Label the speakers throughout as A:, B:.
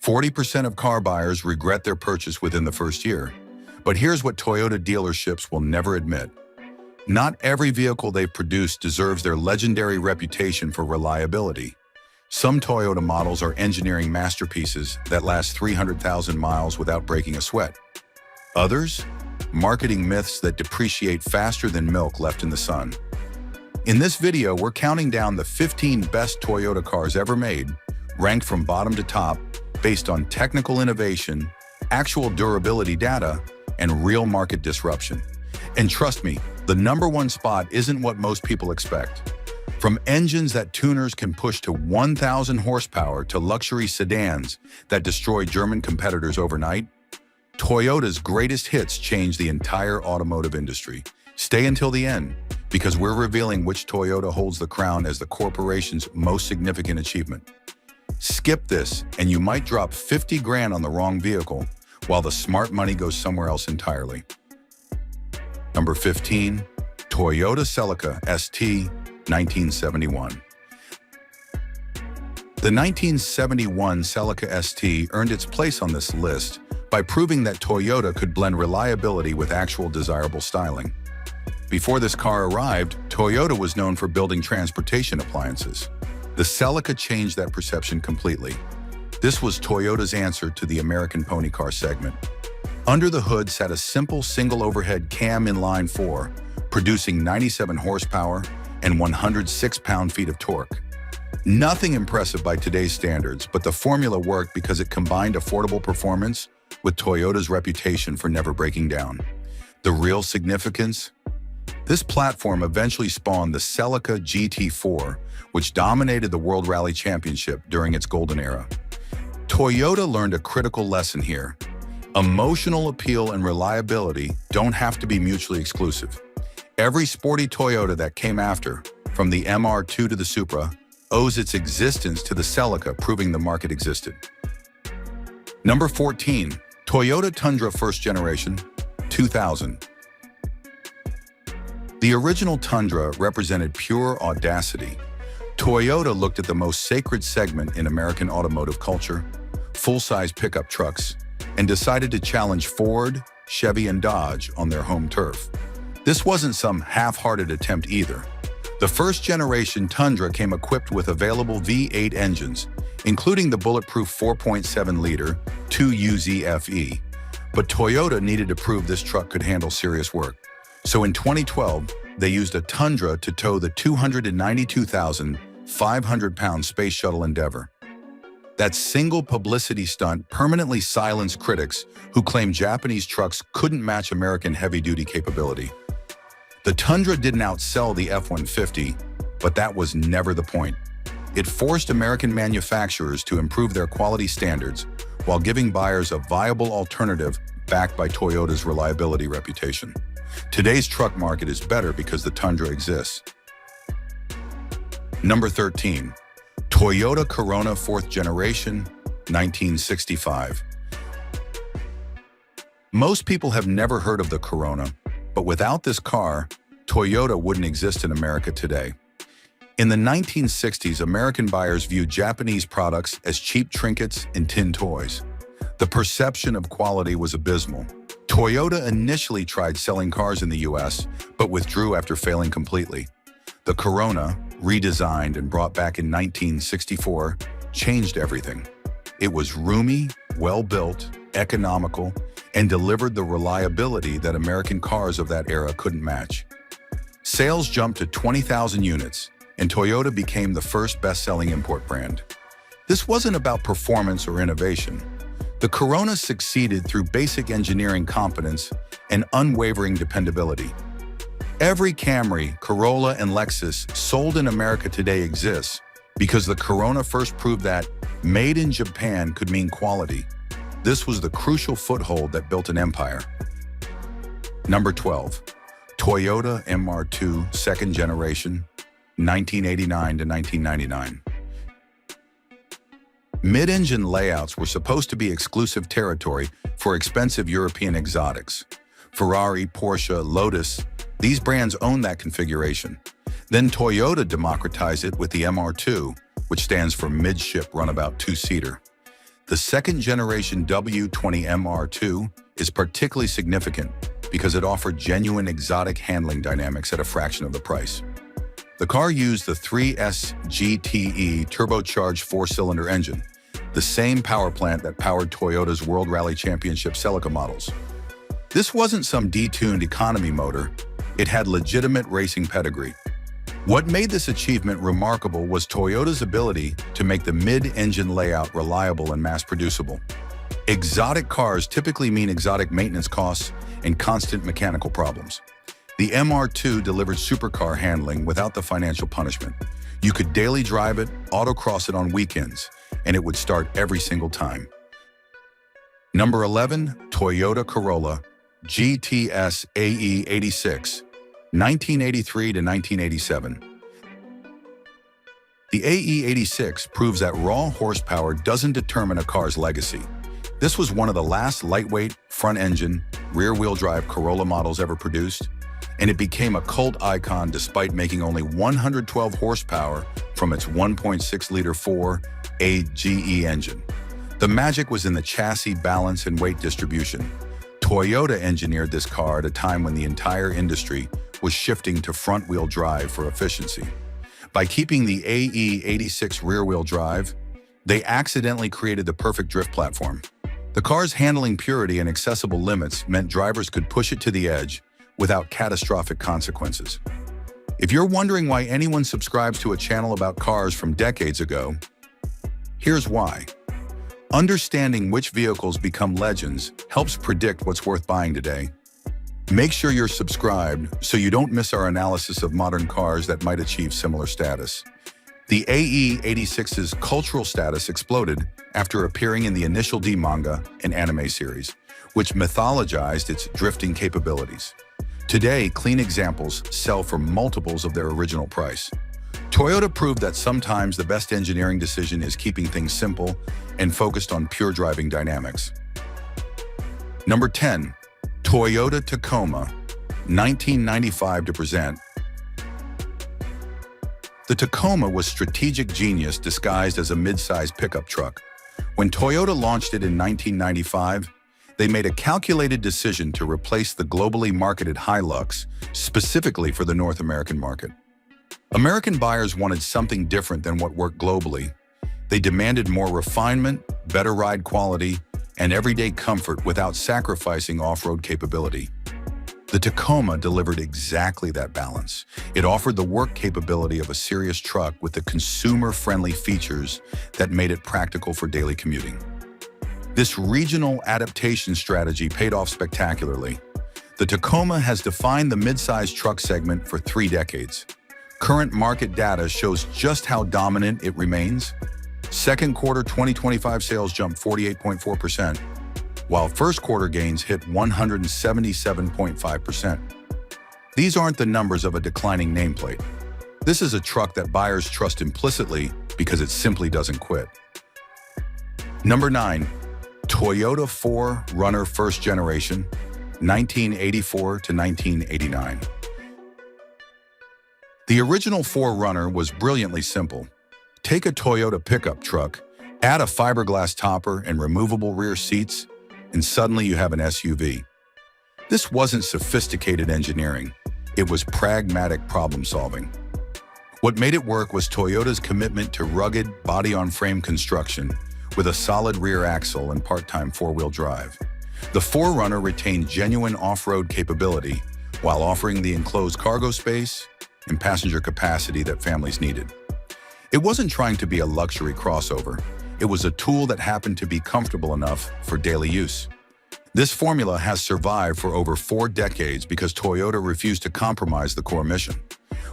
A: 40% of car buyers regret their purchase within the first year. But here's what Toyota dealerships will never admit. Not every vehicle they've produced deserves their legendary reputation for reliability. Some Toyota models are engineering masterpieces that last 300,000 miles without breaking a sweat. Others? Marketing myths that depreciate faster than milk left in the sun. In this video, we're counting down the 15 best Toyota cars ever made, ranked from bottom to top, based on technical innovation, actual durability data, and real market disruption. And trust me, the #1 spot isn't what most people expect. From engines that tuners can push to 1,000 horsepower to luxury sedans that destroy German competitors overnight, Toyota's greatest hits change the entire automotive industry. Stay until the end, because we're revealing which Toyota holds the crown as the corporation's most significant achievement. Skip this, and you might drop 50 grand on the wrong vehicle, while the smart money goes somewhere else entirely. Number 15, Toyota Celica ST 1971. The 1971 Celica ST earned its place on this list by proving that Toyota could blend reliability with actual desirable styling. Before this car arrived, Toyota was known for building transportation appliances. The Celica changed that perception completely. This was Toyota's answer to the American pony car segment. Under the hood sat a simple single overhead cam inline 4, producing 97 horsepower and 106 pound-feet of torque. Nothing impressive by today's standards, but the formula worked because it combined affordable performance with Toyota's reputation for never breaking down. The real significance? This platform eventually spawned the Celica GT4, which dominated the World Rally Championship during its golden era. Toyota learned a critical lesson here. Emotional appeal and reliability don't have to be mutually exclusive. Every sporty Toyota that came after, from the MR2 to the Supra, owes its existence to the Celica, proving the market existed. Number 14, Toyota Tundra First Generation, 2000. The original Tundra represented pure audacity. Toyota looked at the most sacred segment in American automotive culture, full-size pickup trucks, and decided to challenge Ford, Chevy, and Dodge on their home turf. This wasn't some half-hearted attempt either. The first-generation Tundra came equipped with available V8 engines, including the bulletproof 4.7-liter 2UZ-FE. But Toyota needed to prove this truck could handle serious work. So in 2012, they used a Tundra to tow the 292,500-pound Space Shuttle Endeavour. That single publicity stunt permanently silenced critics who claimed Japanese trucks couldn't match American heavy-duty capability. The Tundra didn't outsell the F-150, but that was never the point. It forced American manufacturers to improve their quality standards while giving buyers a viable alternative backed by Toyota's reliability reputation. Today's truck market is better because the Tundra exists. Number 13, Toyota Corona 4th Generation, 1965. Most people have never heard of the Corona, but without this car, Toyota wouldn't exist in America today. In the 1960s, American buyers viewed Japanese products as cheap trinkets and tin toys. The perception of quality was abysmal. Toyota initially tried selling cars in the US, but withdrew after failing completely. The Corona, redesigned and brought back in 1964, changed everything. It was roomy, well-built, economical, and delivered the reliability that American cars of that era couldn't match. Sales jumped to 20,000 units, and Toyota became the first best-selling import brand. This wasn't about performance or innovation. The Corona succeeded through basic engineering competence and unwavering dependability. Every Camry, Corolla, and Lexus sold in America today exists because the Corona first proved that made in Japan could mean quality. This was the crucial foothold that built an empire. Number 12, Toyota MR2 2nd Generation, 1989 to 1999. Mid-engine layouts were supposed to be exclusive territory for expensive European exotics. Ferrari, Porsche, Lotus, these brands owned that configuration. Then Toyota democratized it with the MR2, which stands for midship runabout two-seater. The second-generation W20 is particularly significant because it offered genuine exotic handling dynamics at a fraction of the price. The car used the 3S GTE turbocharged four-cylinder engine, the same power plant that powered Toyota's World Rally Championship Celica models. This wasn't some detuned economy motor, it had legitimate racing pedigree. What made this achievement remarkable was Toyota's ability to make the mid-engine layout reliable and mass-producible. Exotic cars typically mean exotic maintenance costs and constant mechanical problems. The MR2 delivered supercar handling without the financial punishment. You could daily drive it, autocross it on weekends, and it would start every single time. Number 11, Toyota Corolla GTS AE86, 1983 to 1987. The AE86 proves that raw horsepower doesn't determine a car's legacy. This was one of the last lightweight, front-engine, rear-wheel drive Corolla models ever produced, and it became a cult icon despite making only 112 horsepower from its 1.6-liter 4AGE engine. The magic was in the chassis balance and weight distribution. Toyota engineered this car at a time when the entire industry was shifting to front-wheel drive for efficiency. By keeping the AE86 rear-wheel drive, they accidentally created the perfect drift platform. The car's handling purity and accessible limits meant drivers could push it to the edge without catastrophic consequences. If you're wondering why anyone subscribes to a channel about cars from decades ago, here's why. Understanding which vehicles become legends helps predict what's worth buying today. Make sure you're subscribed so you don't miss our analysis of modern cars that might achieve similar status. The AE86's cultural status exploded after appearing in the Initial D manga and anime series, which mythologized its drifting capabilities. Today, clean examples sell for multiples of their original price. Toyota proved that sometimes the best engineering decision is keeping things simple and focused on pure driving dynamics. Number 10, Toyota Tacoma, 1995 to present. The Tacoma was strategic genius disguised as a mid-size pickup truck. When Toyota launched it in 1995, they made a calculated decision to replace the globally marketed Hilux, specifically for the North American market. American buyers wanted something different than what worked globally. They demanded more refinement, better ride quality, and everyday comfort without sacrificing off-road capability. The Tacoma delivered exactly that balance. It offered the work capability of a serious truck with the consumer-friendly features that made it practical for daily commuting. This regional adaptation strategy paid off spectacularly. The Tacoma has defined the mid-size truck segment for 3 decades. Current market data shows just how dominant it remains. Second quarter 2025 sales jumped 48.4%, while first quarter gains hit 177.5%. These aren't the numbers of a declining nameplate. This is a truck that buyers trust implicitly because it simply doesn't quit. Number 9, Toyota 4Runner first generation, 1984 to 1989. The original 4Runner was brilliantly simple. Take a Toyota pickup truck, add a fiberglass topper and removable rear seats, and suddenly you have an SUV. This wasn't sophisticated engineering. It was pragmatic problem-solving. What made it work was Toyota's commitment to rugged, body-on-frame construction with a solid rear axle and part-time four-wheel drive. The 4Runner retained genuine off-road capability while offering the enclosed cargo space and passenger capacity that families needed. It wasn't trying to be a luxury crossover. It was a tool that happened to be comfortable enough for daily use. This formula has survived for over 4 decades because Toyota refused to compromise the core mission.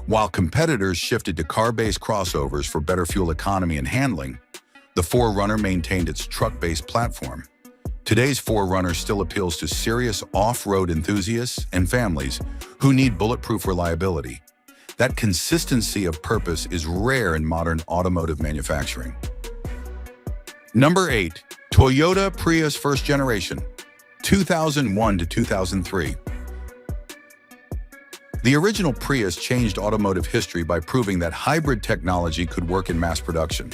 A: While competitors shifted to car-based crossovers for better fuel economy and handling, the 4Runner maintained its truck-based platform. Today's 4Runner still appeals to serious off-road enthusiasts and families who need bulletproof reliability. That consistency of purpose is rare in modern automotive manufacturing. Number 8, Toyota Prius first generation, 2001 to 2003. The original Prius changed automotive history by proving that hybrid technology could work in mass production.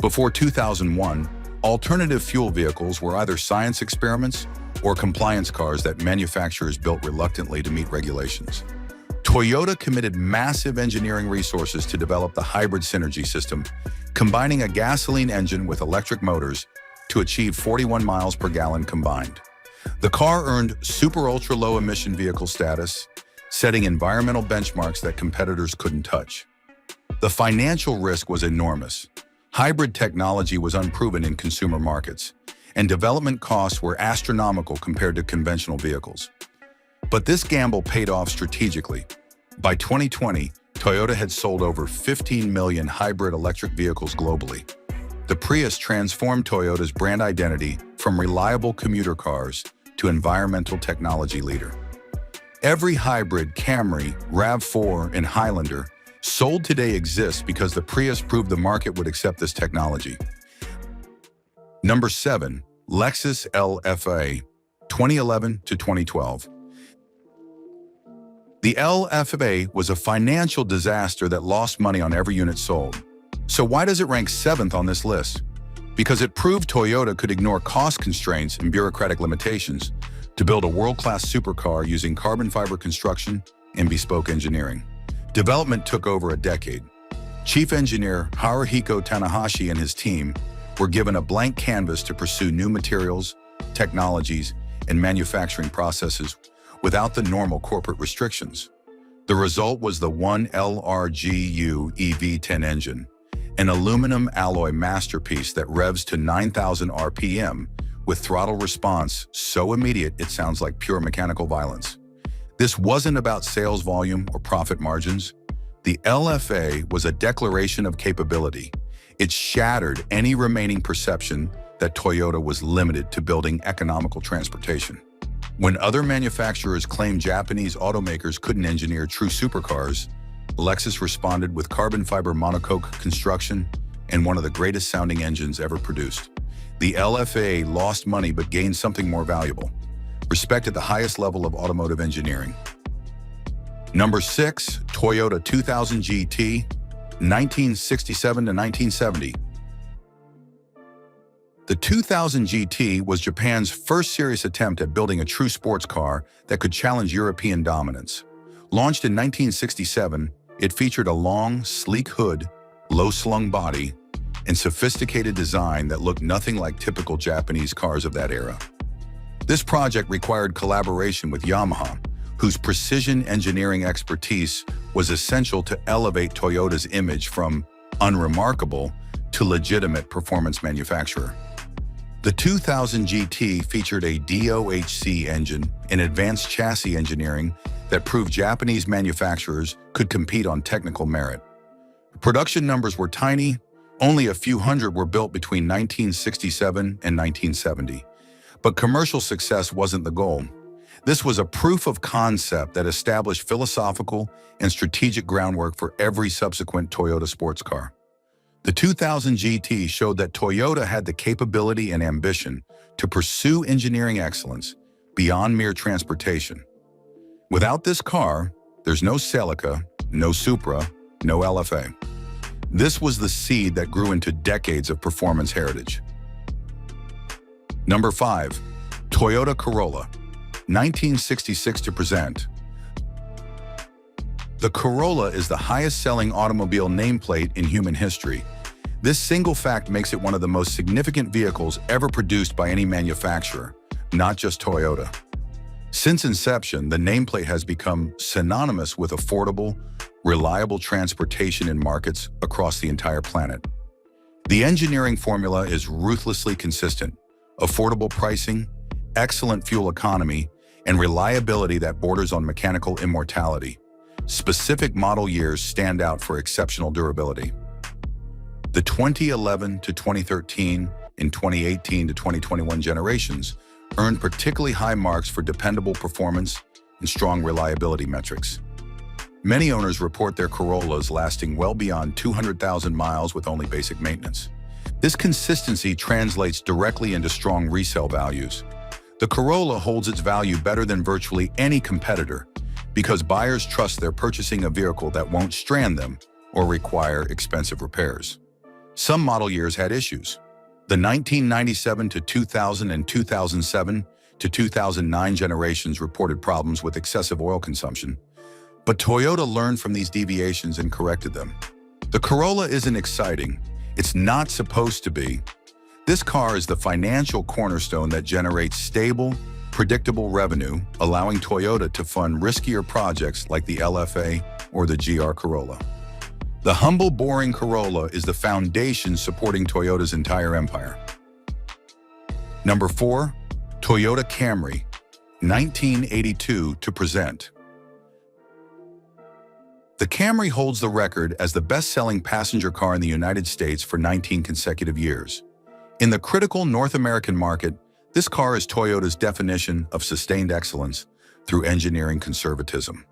A: Before 2001, Alternative fuel vehicles were either science experiments or compliance cars that manufacturers built reluctantly to meet regulations. Toyota committed massive engineering resources to develop the hybrid synergy system, combining a gasoline engine with electric motors to achieve 41 miles per gallon combined. The car earned super ultra-low emission vehicle status, setting environmental benchmarks that competitors couldn't touch. The financial risk was enormous. Hybrid technology was unproven in consumer markets, and development costs were astronomical compared to conventional vehicles. But this gamble paid off strategically. By 2020, Toyota had sold over 15 million hybrid electric vehicles globally. The Prius transformed Toyota's brand identity from reliable commuter cars to environmental technology leader. Every hybrid Camry, RAV4, and Highlander sold today exists because the Prius proved the market would accept this technology. Number 7. Lexus LFA, 2011 to 2012. The LFA was a financial disaster that lost money on every unit sold. So why does it rank 7th on this list? Because it proved Toyota could ignore cost constraints and bureaucratic limitations to build a world-class supercar using carbon fiber construction and bespoke engineering. Development took over a decade. Chief engineer Haruhiko Tanahashi and his team were given a blank canvas to pursue new materials, technologies, and manufacturing processes without the normal corporate restrictions. The result was the 1LRGU EV10 engine, an aluminum alloy masterpiece that revs to 9,000 RPM with throttle response so immediate it sounds like pure mechanical violence. This wasn't about sales volume or profit margins. The LFA was a declaration of capability. It shattered any remaining perception that Toyota was limited to building economical transportation. When other manufacturers claimed Japanese automakers couldn't engineer true supercars, Lexus responded with carbon fiber monocoque construction and one of the greatest sounding engines ever produced. The LFA lost money but gained something more valuable: respect at the highest level of automotive engineering. Number 6. Toyota 2000 GT, 1967 to 1970. The 2000 GT was Japan's first serious attempt at building a true sports car that could challenge European dominance. Launched in 1967, it featured a long, sleek hood, low-slung body, and sophisticated design that looked nothing like typical Japanese cars of that era. This project required collaboration with Yamaha, whose precision engineering expertise was essential to elevate Toyota's image from unremarkable to legitimate performance manufacturer. The 2000 GT featured a DOHC engine and advanced chassis engineering that proved Japanese manufacturers could compete on technical merit. Production numbers were tiny. Only a few hundred were built between 1967 and 1970. But commercial success wasn't the goal. This was a proof of concept that established philosophical and strategic groundwork for every subsequent Toyota sports car. The 2000 GT showed that Toyota had the capability and ambition to pursue engineering excellence beyond mere transportation. Without this car, there's no Celica, no Supra, no LFA. This was the seed that grew into decades of performance heritage. Number 5. Toyota Corolla, 1966 to present. The Corolla is the highest-selling automobile nameplate in human history. This single fact makes it one of the most significant vehicles ever produced by any manufacturer, not just Toyota. Since inception, the nameplate has become synonymous with affordable, reliable transportation in markets across the entire planet. The engineering formula is ruthlessly consistent: affordable pricing, excellent fuel economy, and reliability that borders on mechanical immortality. Specific model years stand out for exceptional durability. The 2011 to 2013 and 2018 to 2021 generations earned particularly high marks for dependable performance and strong reliability metrics. Many owners report their Corollas lasting well beyond 200,000 miles with only basic maintenance. This consistency translates directly into strong resale values. The Corolla holds its value better than virtually any competitor because buyers trust they're purchasing a vehicle that won't strand them or require expensive repairs. Some model years had issues. The 1997 to 2000 and 2007 to 2009 generations reported problems with excessive oil consumption, but Toyota learned from these deviations and corrected them. The Corolla isn't exciting. It's not supposed to be. This car is the financial cornerstone that generates stable, predictable revenue, allowing Toyota to fund riskier projects like the LFA or the GR Corolla. The humble, boring Corolla is the foundation supporting Toyota's entire empire. Number 4, Toyota Camry, 1982 to present. The Camry holds the record as the best-selling passenger car in the United States for 19 consecutive years. In the critical North American market, this car is Toyota's definition of sustained excellence through engineering conservatism.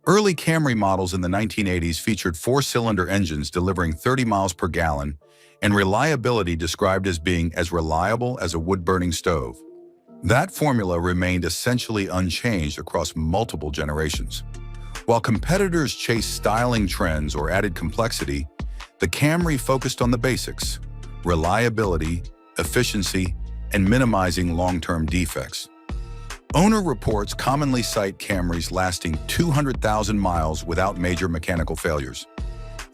A: Early Camry models in the 1980s featured 4-cylinder engines delivering 30 miles per gallon and reliability described as being as reliable as a wood-burning stove. That formula remained essentially unchanged across multiple generations. While competitors chased styling trends or added complexity, the Camry focused on the basics: reliability, efficiency, and minimizing long-term defects. Owner reports commonly cite Camrys lasting 200,000 miles without major mechanical failures.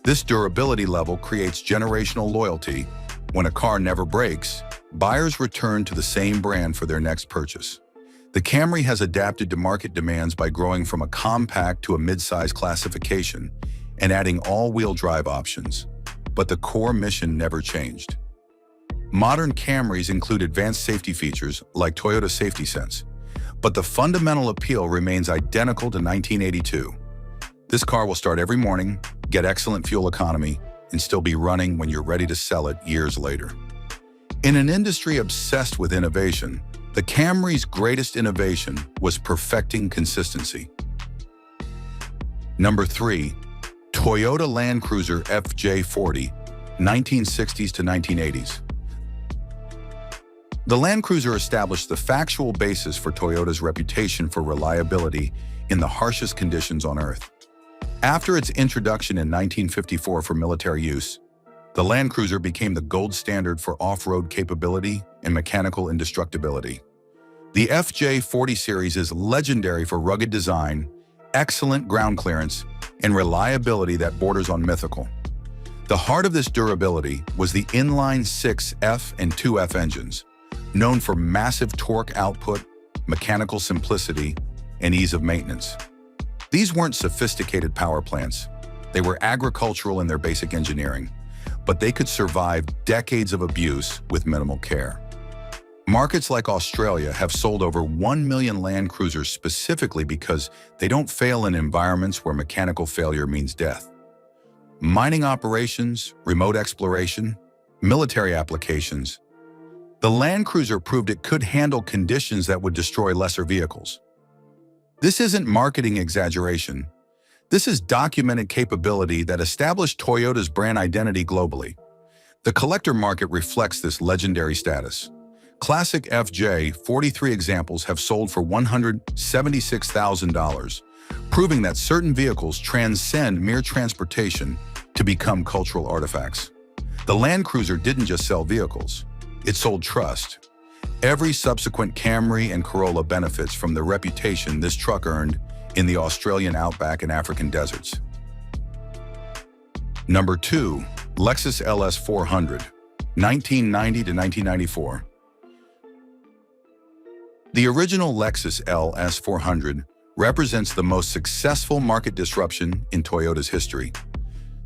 A: This durability level creates generational loyalty. When a car never breaks, buyers return to the same brand for their next purchase. The Camry has adapted to market demands by growing from a compact to a mid-size classification and adding all-wheel drive options, but the core mission never changed. Modern Camrys include advanced safety features like Toyota Safety Sense, but the fundamental appeal remains identical to 1982. This car will start every morning, get excellent fuel economy, and still be running when you're ready to sell it years later. In an industry obsessed with innovation, the Camry's greatest innovation was perfecting consistency. Number 3, Toyota Land Cruiser FJ40, 1960s to 1980s. The Land Cruiser established the factual basis for Toyota's reputation for reliability in the harshest conditions on Earth. After its introduction in 1954 for military use, the Land Cruiser became the gold standard for off-road capability and mechanical indestructibility. The FJ40 series is legendary for rugged design, excellent ground clearance, and reliability that borders on mythical. The heart of this durability was the inline-6 F and 2F engines, known for massive torque output, mechanical simplicity, and ease of maintenance. These weren't sophisticated power plants. They were agricultural in their basic engineering, but they could survive decades of abuse with minimal care. Markets like Australia have sold over 1 million Land Cruisers specifically because they don't fail in environments where mechanical failure means death. Mining operations, remote exploration, military applications. The Land Cruiser proved it could handle conditions that would destroy lesser vehicles. This isn't marketing exaggeration. This is documented capability that established Toyota's brand identity globally. The collector market reflects this legendary status. Classic FJ 43 examples have sold for $176,000, proving that certain vehicles transcend mere transportation to become cultural artifacts. The Land Cruiser didn't just sell vehicles. It sold trust. Every subsequent Camry and Corolla benefits from the reputation this truck earned in the Australian outback and African deserts. Number 2, Lexus LS400, 1990 to 1994. The original Lexus LS400 represents the most successful market disruption in Toyota's history.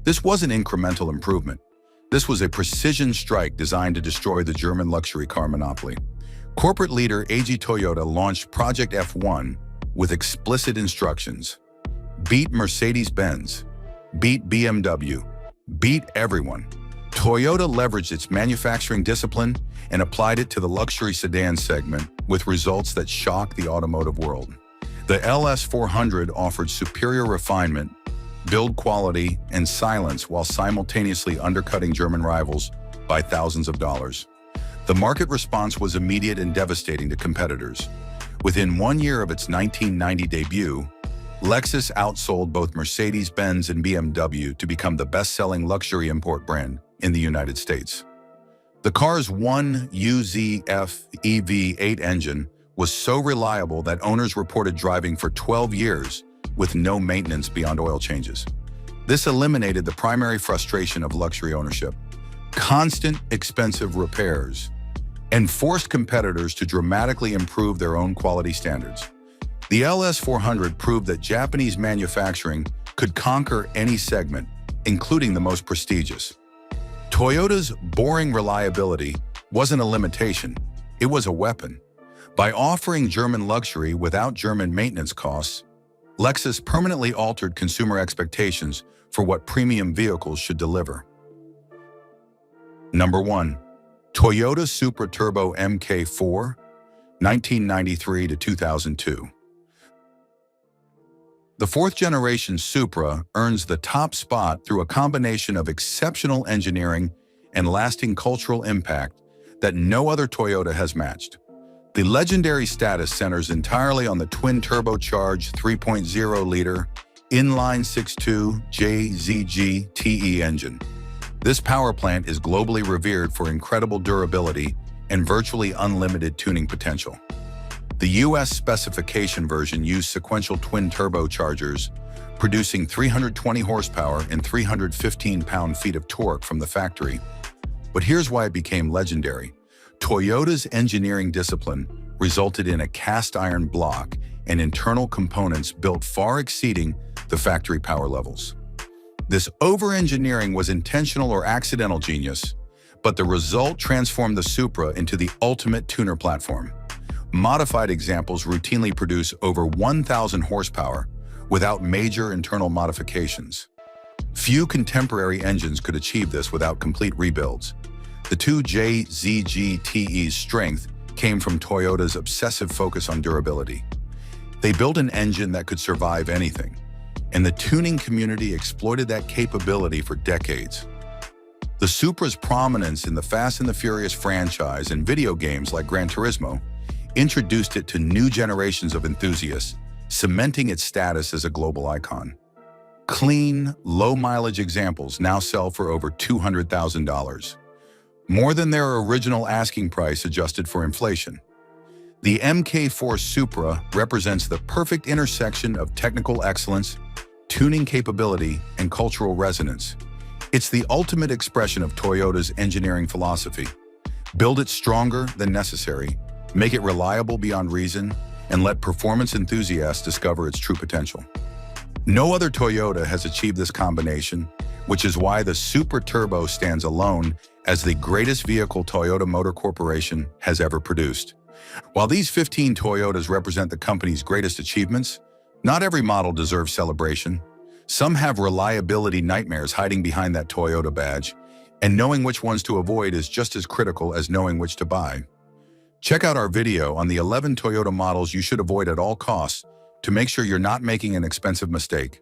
A: This wasn't incremental improvement. This was a precision strike designed to destroy the German luxury car monopoly. Corporate leader AG Toyota launched Project F1 with explicit instructions: beat Mercedes-Benz, beat BMW, beat everyone. Toyota leveraged its manufacturing discipline and applied it to the luxury sedan segment with results that shocked the automotive world. The LS400 offered superior refinement, build quality, and silence while simultaneously undercutting German rivals by thousands of dollars. The market response was immediate and devastating to competitors. Within 1 year of its 1990 debut, Lexus outsold both Mercedes-Benz and BMW to become the best-selling luxury import brand in the United States. The car's 1UZF EV8 engine was so reliable that owners reported driving for 12 years with no maintenance beyond oil changes. This eliminated the primary frustration of luxury ownership: constant, expensive repairs, and forced competitors to dramatically improve their own quality standards. The LS400 proved that Japanese manufacturing could conquer any segment, including the most prestigious. Toyota's boring reliability wasn't a limitation, it was a weapon. By offering German luxury without German maintenance costs, Lexus permanently altered consumer expectations for what premium vehicles should deliver. Number 1. Toyota Supra Turbo Mk4, 1993 to 2002. The fourth-generation Supra earns the top spot through a combination of exceptional engineering and lasting cultural impact that no other Toyota has matched. The legendary status centers entirely on the twin-turbocharged 3.0-liter inline-6.2 JZG-TE engine. This power plant is globally revered for incredible durability and virtually unlimited tuning potential. The US specification version used sequential twin turbochargers, producing 320 horsepower and 315 pound-feet of torque from the factory. But here's why it became legendary. Toyota's engineering discipline resulted in a cast-iron block and internal components built far exceeding the factory power levels. This over-engineering was intentional or accidental genius, but the result transformed the Supra into the ultimate tuner platform. Modified examples routinely produce over 1,000 horsepower without major internal modifications. Few contemporary engines could achieve this without complete rebuilds. The two JZG-TE's strength came from Toyota's obsessive focus on durability. They built an engine that could survive anything, and the tuning community exploited that capability for decades. The Supra's prominence in the Fast and the Furious franchise and video games like Gran Turismo introduced it to new generations of enthusiasts, cementing its status as a global icon. Clean, low-mileage examples now sell for over $200,000, more than their original asking price adjusted for inflation. The Mk4 Supra represents the perfect intersection of technical excellence, tuning capability, and cultural resonance. It's the ultimate expression of Toyota's engineering philosophy. Build it stronger than necessary, make it reliable beyond reason, and let performance enthusiasts discover its true potential. No other Toyota has achieved this combination, which is why the Supra Turbo stands alone as the greatest vehicle Toyota Motor Corporation has ever produced. While these 15 Toyotas represent the company's greatest achievements, not every model deserves celebration. Some have reliability nightmares hiding behind that Toyota badge, and knowing which ones to avoid is just as critical as knowing which to buy. Check out our video on the 11 Toyota models you should avoid at all costs to make sure you're not making an expensive mistake.